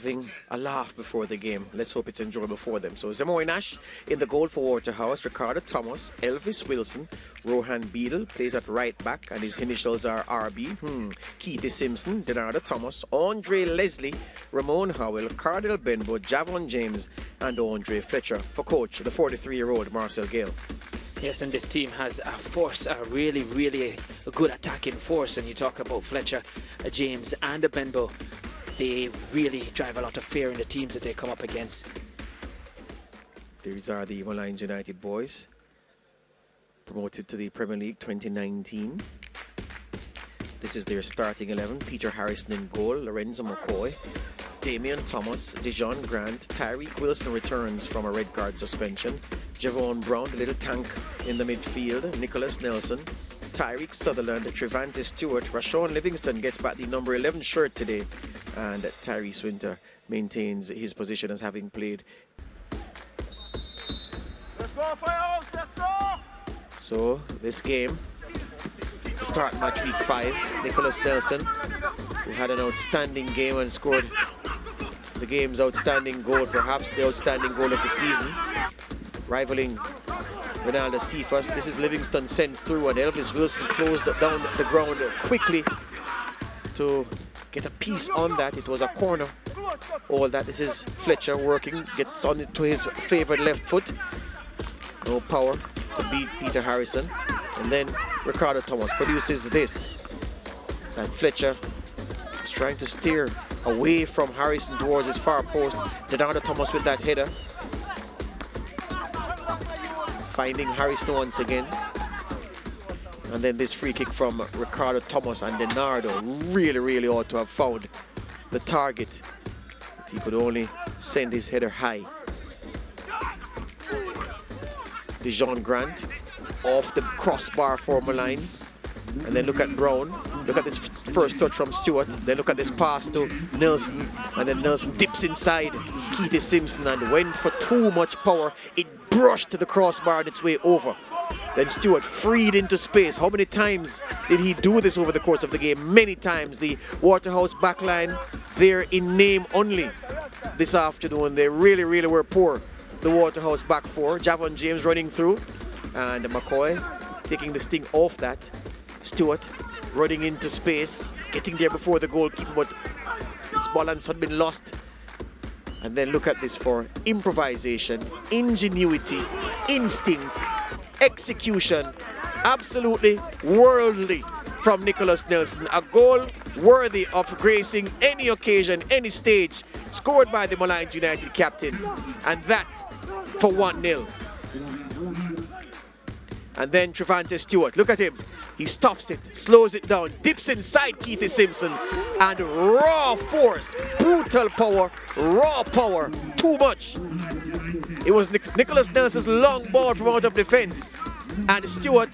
having a laugh before the game. Let's hope it's enjoyable for them. So Molynes in the goal for Waterhouse, Ricardo Thomas, Elvis Wilson, Rohan Beadle plays at right back and his initials are RB. Keith Simpson, Denardo Thomas, Andre Leslie, Ramon Howell, Cardell Benbow, Javon James and Andre Fletcher. For coach, the 43-year-old Marcel Gale. Yes, and this team has a force, a really good attacking force. And you talk about Fletcher, James and Benbow. They really drive a lot of fear in the teams that they come up against. These are the Molynes United boys, promoted to the Premier League 2019. This is their starting 11. Peter Harrison in goal, Lorenzo McCoy, Damian Thomas, Dijon Grant, Tyreek Wilson returns from a red card suspension, Javon Brown, the little tank in the midfield, Nicholas Nelson, Tyreek Sutherland, Trevante Stewart, Rashawn Livingston gets back the number 11 shirt today, and Tyrese Winter maintains his position as having played. Let's go, Firehouse, let's go! So this game, to start match week 5, Nicholas Nelson, who had an outstanding game and scored the game's outstanding goal, perhaps the outstanding goal of the season, rivaling Ronaldo Cephas. This is Livingston sent through and Elvis Wilson closed down the ground quickly to get a piece on that. It was a corner. All that. This is Fletcher working, gets on it to his favored left foot. No power to beat Peter Harrison. And then Ricardo Thomas produces this. And Fletcher is trying to steer away from Harrison towards his far post. Denardo Thomas with that header. Finding Harrison once again. And then this free kick from Ricardo Thomas, and Denardo really ought to have found the target. But he could only send his header high. Dijon Grant off the crossbar for Molynes. And then look at Brown. Look at this first touch from Stewart. Then look at this pass to Nelson. And then Nelson dips inside Keith Simpson and went for too much power. It brushed to the crossbar on its way over. Then Stewart freed into space. How many times did he do this over the course of the game? Many times. The Waterhouse backline, they're in name only this afternoon. They really were poor. The Waterhouse back four. Javon James running through. And McCoy taking the sting off that. Stewart running into space, getting there before the goalkeeper, but his balance had been lost. And then look at this for improvisation, ingenuity, instinct, execution, absolutely worldly from Nicholas Nelson. A goal worthy of gracing any occasion, any stage, scored by the Molynes United captain, and that for 1-0. And then Trevante Stewart, look at him. He stops it, slows it down, dips inside Keith Simpson, and raw force, brutal power, raw power, too much. It was Nicholas Nelson's long ball from out of defense, and Stewart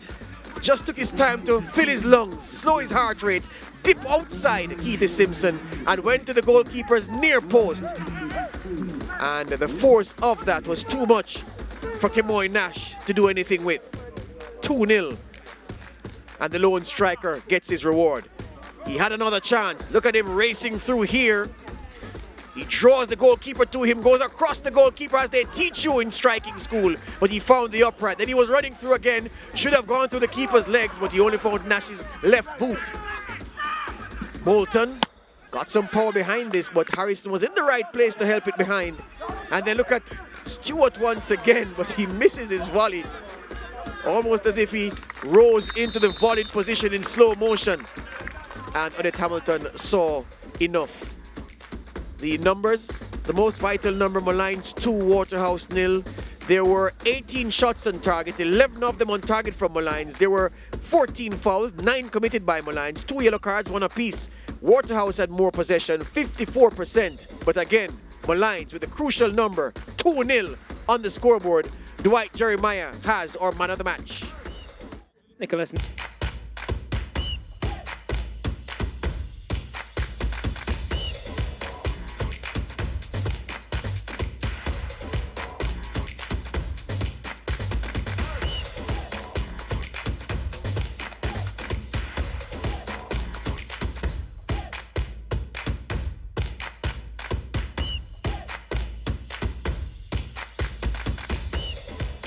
just took his time to fill his lungs, slow his heart rate, dip outside Keith Simpson, and went to the goalkeeper's near post. And the force of that was too much for Molynes to do anything with. 2-0. And the lone striker gets his reward. He had another chance. Look at him racing through here. He draws the goalkeeper to him, goes across the goalkeeper as they teach you in striking school, but he found the upright. Then he was running through again, should have gone through the keeper's legs, but he only found Nash's left boot. Bolton got some power behind this, but Harrison was in the right place to help it behind. And then look at Stewart once again, but he misses his volley. Almost as if he rose into the volleyed position in slow motion. And Odette Hamilton saw enough. The numbers, the most vital number, Molynes 2, Waterhouse 0. There were 18 shots on target, 11 of them on target from Molynes. There were 14 fouls, 9 committed by Molynes, 2 yellow cards, 1 apiece. Waterhouse had more possession, 54%. But again, Molynes with a crucial number, 2-0 on the scoreboard. Dwight Jeremiah has our man of the match. Nicholas.